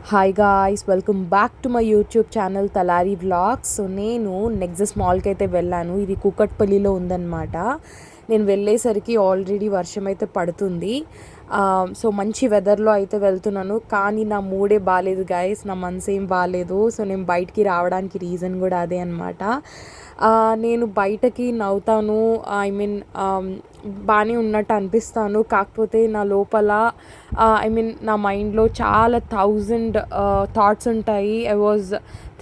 Hi guys, welcome back to my YouTube channel Talari vlogs. So నేను Nexus మాల్కి అయితే వెళ్ళాను. ఇది కూకట్పల్లిలో ఉందన్నమాట. నేను వెళ్ళేసరికి ఆల్రెడీ వర్షం అయితే పడుతుంది. సో మంచి వెదర్లో అయితే వెళ్తున్నాను, కానీ నా మూడే బాగాలేదు గాయస్, నా మనసు ఏం బాగాలేదు. సో నేను బయటికి రావడానికి రీజన్ కూడా అదే అనమాట. నేను బయటకి నవ్వుతాను, ఐ మీన్ బాగానే ఉన్నట్టు అనిపిస్తాను, కాకపోతే నా లోపల ఐ మీన్ నా మైండ్లో చాలా థాట్స్ ఉంటాయి. I was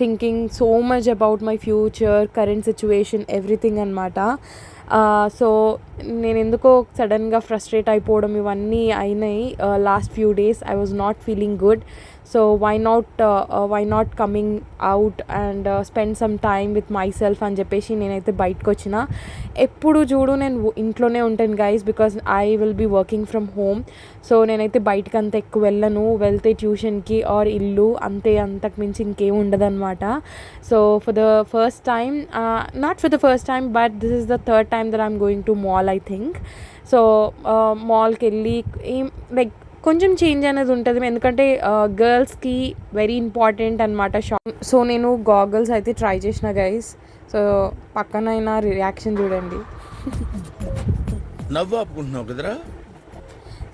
thinking so much about my future, current situation, everything అనమాట. సో నేను ఎందుకో సడన్గా ఫ్రస్ట్రేట్ అయిపోవడం ఇవన్నీ అయినాయి. Last few days I was not feeling good. So why not coming out and spend some time with my self అని చెప్పేసి నేనైతే బయటకు వచ్చిన. ఎప్పుడు చూడు నేను ఇంట్లోనే ఉంటాను guys, because I will be working from home. So నేనైతే బయటకు అంత ఎక్కువ వెళ్ళను, వెళ్తే ట్యూషన్కి ఆర్ ఇల్లు అంతే, అంతకు మించి ఇంకేం ఉండదన్నమాట. So for the first time, not for the first time, but this is the third time that I'm going to mall I think. So మాల్కి వెళ్ళి లైక్ కొంచెం చేంజ్ అనేది ఉంటుంది, ఎందుకంటే గర్ల్స్కి వెరీ ఇంపార్టెంట్ అనమాట షాప్. సో నేను గాగల్స్ అయితే ట్రై చేసిన గైస్. సో పక్కనైనా రియాక్షన్ చూడండి. నవ్వు ఆపుకుంటున్నావు కదరా.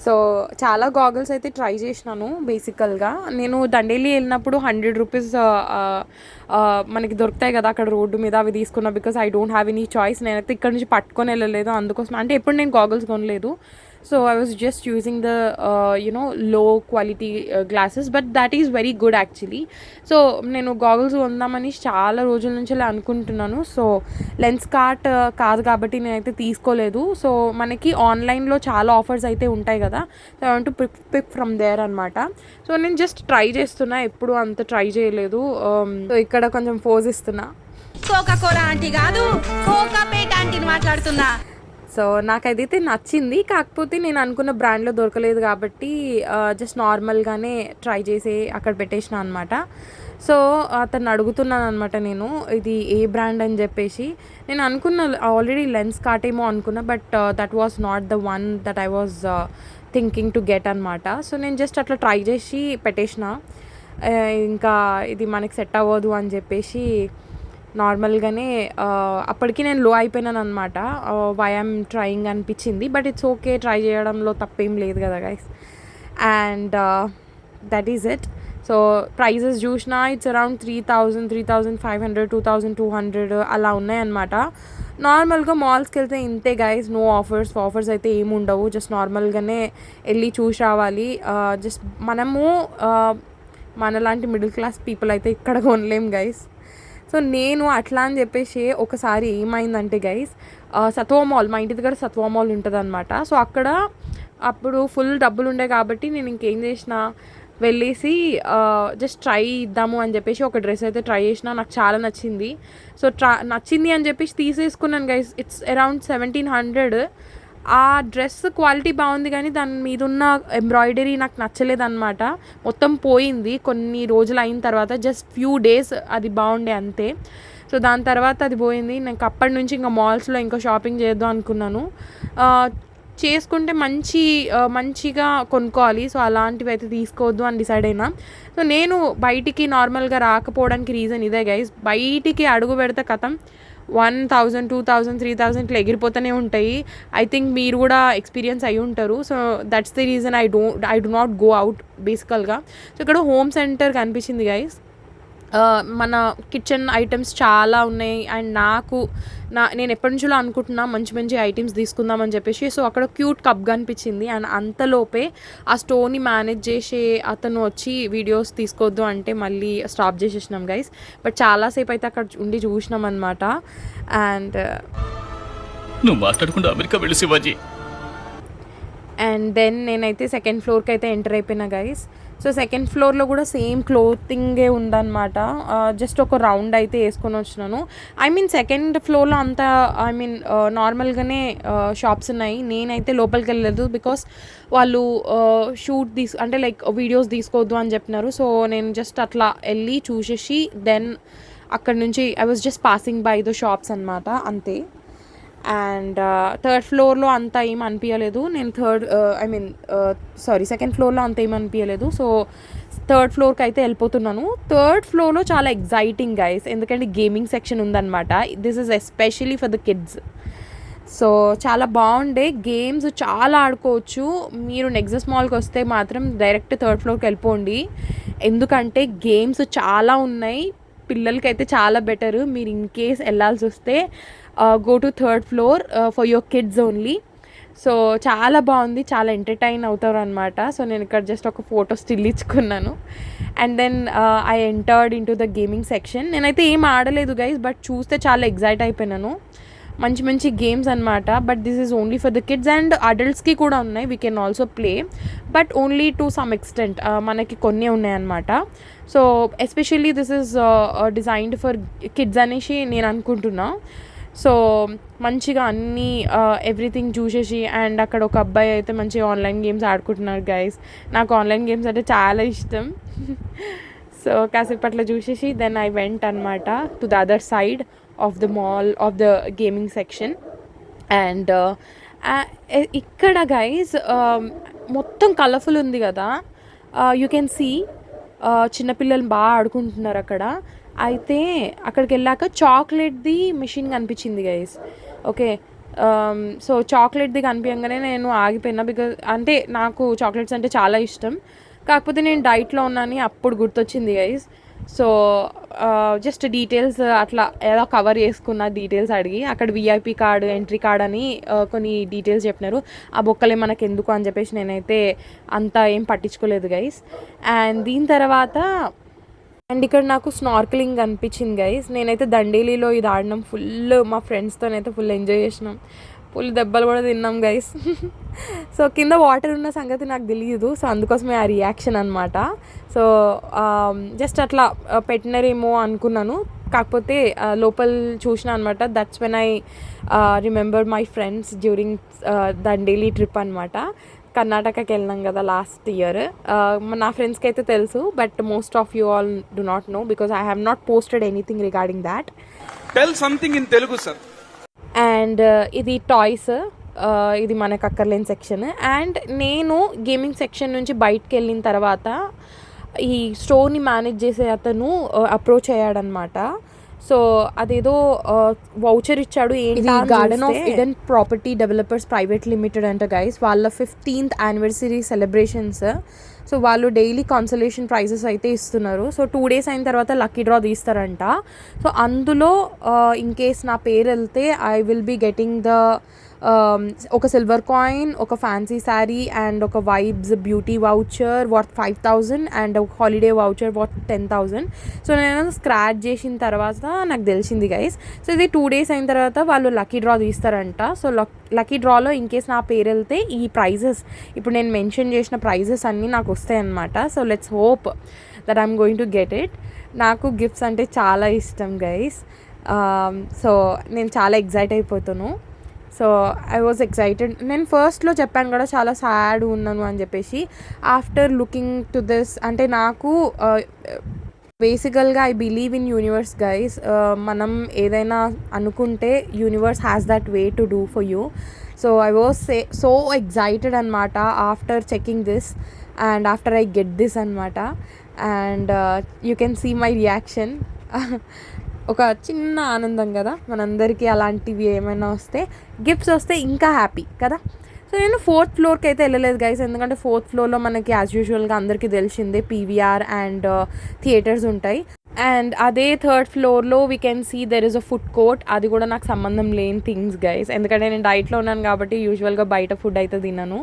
సో చాలా గాగల్స్ అయితే ట్రై చేసినాను. బేసికల్గా నేను దండేలి వెళ్ళినప్పుడు 100 రూపీస్ మనకి దొరుకుతాయి కదా అక్కడ రోడ్డు మీద, అవి తీసుకున్నా. Because I don't have any choice. నేనైతే ఇక్కడ నుంచి పట్టుకొని వెళ్ళలేదు, అందుకోసం. అంటే ఎప్పుడు నేను గాగల్స్ కొనలేదు. So I was just using the low quality glasses, but that is very good actually. So నేను గాగల్స్ కొందామని చాలా రోజుల నుంచి అనుకుంటున్నాను. సో లెన్స్ కార్ట్ కాదు కాబట్టి నేనైతే తీసుకోలేదు. సో మనకి ఆన్లైన్లో చాలా ఆఫర్స్ అయితే ఉంటాయి కదా, so I want to pick from there అనమాట. సో నేను జస్ట్ ట్రై చేస్తున్నా, ఎప్పుడు అంత ట్రై చేయలేదు. సో ఇక్కడ కొంచెం పోజ్ ఇస్తున్నా. కోకా-కోలా ఆంటీ కాదు, కోకాపేట ఆంటీని మాట్లాడుతున్నా. సో నాకైతే నచ్చింది, కాకపోతే నేను అనుకున్న బ్రాండ్లో దొరకలేదు కాబట్టి జస్ట్ నార్మల్గానే ట్రై చేసి అక్కడ పెట్టేసిన అనమాట. సో అతను అడుగుతున్నాను అనమాట నేను, ఇది ఏ బ్రాండ్ అని చెప్పేసి. నేను అనుకున్న ఆల్రెడీ లెన్స్ కార్ట్ ఏమో అనుకున్నా, but that was not the one that I was thinking to get అనమాట. సో నేను జస్ట్ అట్లా ట్రై చేసి పెట్టేసిన. ఇంకా ఇది మనకి సెట్ అవ్వదు అని చెప్పేసి నార్మల్గానే అప్పటికి నేను లో అయిపోయినాను అనమాట. వై ఐఎమ్ ట్రయింగ్ అనిపించింది, బట్ ఇట్స్ ఓకే, ట్రై చేయడంలో తప్పేం లేదు కదా guys. And that is it. So prices చూసినా ఇట్స్ అరౌండ్ 3000, 3500, 2200 అలా ఉన్నాయన్నమాట. నార్మల్గా మాల్స్కి వెళ్తే ఇంతే గైస్, నో ఆఫర్స్ అయితే ఏమి ఉండవు. జస్ట్ నార్మల్గానే వెళ్ళి చూసి రావాలి. జస్ట్ మనము మనలాంటి మిడిల్ క్లాస్ పీపుల్ అయితే ఇక్కడ కొనలేం గైస్. సో నేను అట్లా అని చెప్పేసి ఒకసారి ఏమైందంటే గైస్, సత్వా మాల్, మా ఇంటి దగ్గర సత్వా మాల్ ఉంటుంది అనమాట. సో అక్కడ అప్పుడు ఫుల్ డబ్బులు ఉండే కాబట్టి నేను ఇంకేం చేసిన, వెళ్ళేసి జస్ట్ ట్రై ఇద్దాము అని చెప్పేసి ఒక డ్రెస్ అయితే ట్రై చేసిన. నాకు చాలా నచ్చింది. సో నచ్చింది అని చెప్పేసి తీసేసుకున్నాను గైస్. It's around 1700. ఆ డ్రెస్ క్వాలిటీ బాగుంది, కానీ దాని మీద ఉన్న ఎంబ్రాయిడరీ నాకు నచ్చలేదన్నమాట. మొత్తం పోయింది కొన్ని రోజులు అయిన తర్వాత, జస్ట్ ఫ్యూ డేస్ అది బాగుండే అంతే. సో దాని తర్వాత అది పోయింది. నాకు అప్పటి నుంచి ఇంకా మాల్స్లో ఇంకా షాపింగ్ చేద్దాం అనుకున్నాను. చేసుకుంటే మంచిగా కొనుక్కోవాలి. సో అలాంటివి అయితే తీసుకోవద్దు అని డిసైడ్ అయినా. సో నేను బయటికి నార్మల్గా రాకపోవడానికి రీజన్ ఇదే గైస్. బయటికి అడుగు పెడితే కథం 1000, 2000, 3000 ఇట్లా ఎగిరిపోతూనే ఉంటాయి. ఐ థింక్ మీరు కూడా ఎక్స్పీరియన్స్ అయ్యి ఉంటారు. So that's the reason I do not go out బేసికల్గా. సో ఇక్కడ హోమ్ సెంటర్ కనిపించింది గైస్. మన కిచెన్ ఐటమ్స్ చాలా ఉన్నాయి. అండ్ నేను ఎప్పటి నుంచో అనుకుంటున్నా మంచి ఐటమ్స్ తీసుకుందామని చెప్పేసి. సో అక్కడ క్యూట్ కప్ కనిపించింది. అండ్ అంతలోపే ఆ స్టోర్ని మేనేజ్ చేసే అతను వచ్చి వీడియోస్ తీసుకోవద్దు అంటే మళ్ళీ స్టాప్ చేసేసినాం గైస్. బట్ చాలాసేపు అయితే అక్కడ ఉండి చూసినాం అనమాట. అండ్ నువ్వు మాట్లాడకుండా అమెరికా వెళ్ళి శివాజీ. అండ్ దెన్ నేనైతే సెకండ్ ఫ్లోర్కి అయితే ఎంటర్ అయిపోయినా గైస్. సో సెకండ్ ఫ్లోర్లో కూడా సేమ్ క్లోతింగే ఉందన్నమాట. జస్ట్ ఒక రౌండ్ అయితే వేసుకొని వచ్చినాను. ఐ మీన్ సెకండ్ ఫ్లోర్లో అంతా నార్మల్గానే షాప్స్ ఉన్నాయి. నేనైతే లోపలికి వెళ్ళలేదు, బికాస్ వాళ్ళు అంటే లైక్ వీడియోస్ తీసుకోవద్దు అని చెప్పినారు. సో నేను జస్ట్ అట్లా వెళ్ళి చూసేసి దెన్ అక్కడ నుంచి I was just passing by the shops అనమాట, అంతే. అండ్ థర్డ్ ఫ్లోర్లో అంత ఏం అనిపించలేదు. నేను సెకండ్ ఫ్లోర్లో అంత ఏం అనిపించలేదు. సో థర్డ్ ఫ్లోర్కి అయితే వెళ్ళిపోతున్నాను. థర్డ్ ఫ్లోర్లో చాలా ఎగ్జైటింగ్ గైస్, ఎందుకంటే గేమింగ్ సెక్షన్ ఉందన్నమాట. This is especially for the kids. So చాలా బాగుండే గేమ్స్, చాలా ఆడుకోవచ్చు. మీరు నెక్సస్ మాల్కి వస్తే మాత్రం డైరెక్ట్ థర్డ్ ఫ్లోర్కి వెళ్ళిపోండి, ఎందుకంటే గేమ్స్ చాలా ఉన్నాయి. పిల్లలకైతే చాలా బెటర్. మీరు ఇన్ కేస్ వెళ్ళాల్సి వస్తే go to third floor for your kids only. So చాలా బాగుంది, చాలా ఎంటర్టైన్ అవుతారు అనమాట. సో నేను ఇక్కడ జస్ట్ ఒక ఫోటో స్టిల్ ఇచ్చుకున్నాను. And then I entered into the gaming section. నేనైతే ఏం ఆడలేదు గైస్, బట్ చూస్తే చాలా ఎగ్జైట్ అయిపోయినాను. మంచి మంచి గేమ్స్ అనమాట. But this is only for the kids and అడల్ట్స్కి కూడా ఉన్నాయి. We can also play, but only to some extent. మనకి కొన్ని ఉన్నాయన్నమాట. So especially this is designed for kids అనేసి నేను అనుకుంటున్నా. సో మంచిగా అన్నీ ఎవ్రీథింగ్ చూసేసి, అండ్ అక్కడ ఒక అబ్బాయి అయితే మంచిగా ఆన్లైన్ గేమ్స్ ఆడుకుంటున్నారు గైస్. నాకు ఆన్లైన్ గేమ్స్ అంటే చాలా ఇష్టం. సో కాసేపు అట్లా చూసేసి దెన్ ఐ వెంట్ అనమాట to the other side of the mall of the gaming section. And ఇక్కడ గైస్ మొత్తం కలర్ఫుల్ ఉంది కదా, యూ కెన్ సీ చిన్నపిల్లలు బాగా ఆడుకుంటున్నారు అక్కడ. అయితే అక్కడికి వెళ్ళాక చాక్లెట్ది మిషన్ కనిపించింది గైస్. ఓకే, సో చాక్లెట్ది కనిపించగానే నేను ఆగిపోయినా, బికాజ్ అంటే నాకు చాక్లెట్స్ అంటే చాలా ఇష్టం. కాకపోతే నేను డైట్లో ఉన్నాను అప్పుడు గుర్తొచ్చింది గైస్. సో జస్ట్ డీటెయిల్స్ అట్లా ఏదో కవర్ చేసుకున్న డీటెయిల్స్ అడిగి, అక్కడ విఐపి కార్డు, ఎంట్రీ కార్డ్ అని కొన్ని డీటెయిల్స్ చెప్పినారు. ఆ బొక్కలే మనకు ఎందుకు అని చెప్పేసి నేనైతే అంతా ఏం పట్టించుకోలేదు గైస్. అండ్ దీని తర్వాత అండ్ ఇక్కడ నాకు స్నార్క్లింగ్ అనిపించింది గైస్. నేనైతే దండేలిలో ఇది ఆడినాం ఫుల్, మా ఫ్రెండ్స్తోనైతే ఫుల్ ఎంజాయ్ చేసినాం. ఫుల్ దెబ్బలు కూడా తిన్నాం గైస్. సో కింద వాటర్ ఉన్న సంగతి నాకు తెలియదు, సో అందుకోసమే ఆ రియాక్షన్ అనమాట. సో జస్ట్ అట్లా పెట్టినారేమో అనుకున్నాను, కాకపోతే లోపల చూసిన అనమాట. That's when I remember my friends during Dandeli trip అనమాట. కర్ణాటకకి వెళ్ళినాం కదా లాస్ట్ ఇయర్. నా ఫ్రెండ్స్కి అయితే తెలుసు, but most of you all do not know because I have not posted anything regarding that. Tell something in Telugu sir. And ఇది toys, ఇది మనకు అక్కర్లేని సెక్షన్. అండ్ నేను గేమింగ్ సెక్షన్ నుంచి బయటకు వెళ్ళిన తర్వాత ఈ స్టోర్ని మేనేజ్ చేసే అతను అప్రోచ్ అయ్యాడనమాట. సో అదేదో వౌచర్ ఇచ్చాడు. ఏంటి Garden of Eden Property Developers Private Limited అంట గైస్, వాళ్ళ 15th యానివర్సరీ సెలబ్రేషన్స్. సో వాళ్ళు డైలీ కాన్సలేషన్ ప్రైజెస్ అయితే ఇస్తున్నారు. సో 2 days అయిన తర్వాత లక్కీ డ్రా తీస్తారంట. సో అందులో ఇన్ కేస్ నా పేరు వెళ్తే I will be getting the ఒక సిల్వర్ కాయిన్, ఒక ఫ్యాన్సీ శారీ అండ్ ఒక Vibes beauty voucher worth 5,000 and ఒక హాలిడే వౌచర్ వర్త్ 10,000. సో నేను స్క్రాచ్ చేసిన తర్వాత నాకు తెలిసింది గైస్. సో ఇది 2 days అయిన తర్వాత వాళ్ళు లక్కీ డ్రా తీస్తారంట. సో లక్కీ డ్రాలో ఇన్ కేస్ నా పేరు వెళ్తే ఈ ప్రైజెస్, ఇప్పుడు నేను మెన్షన్ చేసిన ప్రైజెస్ అన్నీ నాకు వస్తాయి అన్నమాట. So let's hope that I'm going to get it. నాకు గిఫ్ట్స్ అంటే చాలా ఇష్టం గైస్. సో నేను చాలా ఎగ్జైట్ అయిపోతాను. So I was excited. నేను ఫస్ట్లో చెప్పాను కూడా చాలా సాడ్ ఉన్నాను అని చెప్పేసి. ఆఫ్టర్ లుకింగ్ టు దిస్, అంటే నాకు బేసికల్గా I believe in universe guys. మనం ఏదైనా అనుకుంటే universe has that way to do for you. So I was so excited అనమాట after checking this and after I get this అనమాట. And you can see my reaction. ఒక చిన్న ఆనందం కదా మనందరికీ, అలాంటివి ఏమైనా వస్తే, గిఫ్ట్స్ వస్తే ఇంకా హ్యాపీ కదా. సో నేను 4th floorకి అయితే వెళ్ళలేదు గైస్, ఎందుకంటే 4th floorలో మనకి యాజ్ యూజువల్గా అందరికీ తెలిసిందే పీవీఆర్ అండ్ థియేటర్స్ ఉంటాయి. అండ్ అదే 3rd floorలో we can see there is a food court. అది కూడా నాకు సంబంధం లేని థింగ్స్ గైస్, ఎందుకంటే నేను డైట్లో ఉన్నాను కాబట్టి యూజువల్గా బయట ఫుడ్ అయితే తినను,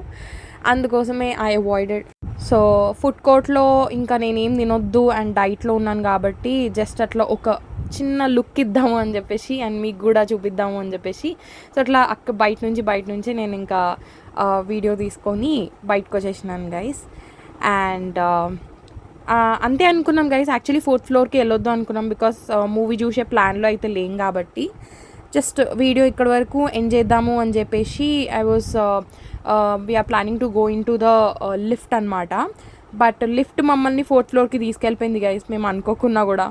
అందుకోసమే ఐ అవాయిడెడ్. సో ఫుడ్ కోర్ట్లో ఇంకా నేనేం తినొద్దు అండ్ డైట్లో ఉన్నాను కాబట్టి జస్ట్ అట్లా ఒక చిన్న లుక్ ఇద్దాము అని చెప్పేసి అండ్ మీకు కూడా చూపిద్దాము అని చెప్పేసి, సో అట్లా బయట నుంచి నేను ఇంకా వీడియో తీసుకొని బయటకు వచ్చేసినాను గైస్. అండ్ అంతే అనుకున్నాం గైస్. యాక్చువల్లీ 4th floorకి వెళ్ళొద్దు అనుకున్నాం బికాస్ మూవీ చూసే ప్లాన్లో అయితే లేం కాబట్టి జస్ట్ వీడియో ఇక్కడ వరకు ఎంజాయ్ చేద్దాము అని చెప్పేసి I was we're planning to go into the lift అనమాట. బట్ లిఫ్ట్ మమ్మల్ని 4th floorకి తీసుకెళ్ళిపోయింది గైస్, మేము అనుకోకున్నా కూడా.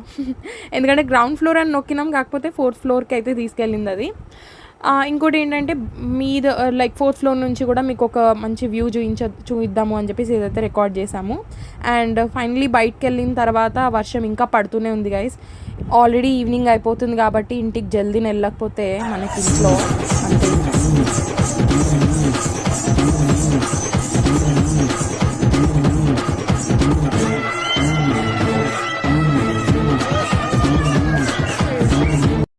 ఎందుకంటే గ్రౌండ్ ఫ్లోర్ అని నొక్కినాం, కాకపోతే 4th floorకి అయితే తీసుకెళ్ళింది అది. ఇంకోటి ఏంటంటే మీద లైక్ 4th ఫ్లోర్ నుంచి కూడా మీకు ఒక మంచి వ్యూ చూపిద్దాము అని చెప్పేసి ఏదైతే రికార్డ్ చేసాము. అండ్ ఫైనలీ బయటకు వెళ్ళిన తర్వాత వర్షం ఇంకా పడుతూనే ఉంది గైస్. ఆల్రెడీ ఈవినింగ్ అయిపోతుంది కాబట్టి ఇంటికి జల్దీ వెళ్ళకపోతే మనకి ఇంట్లో అంతే.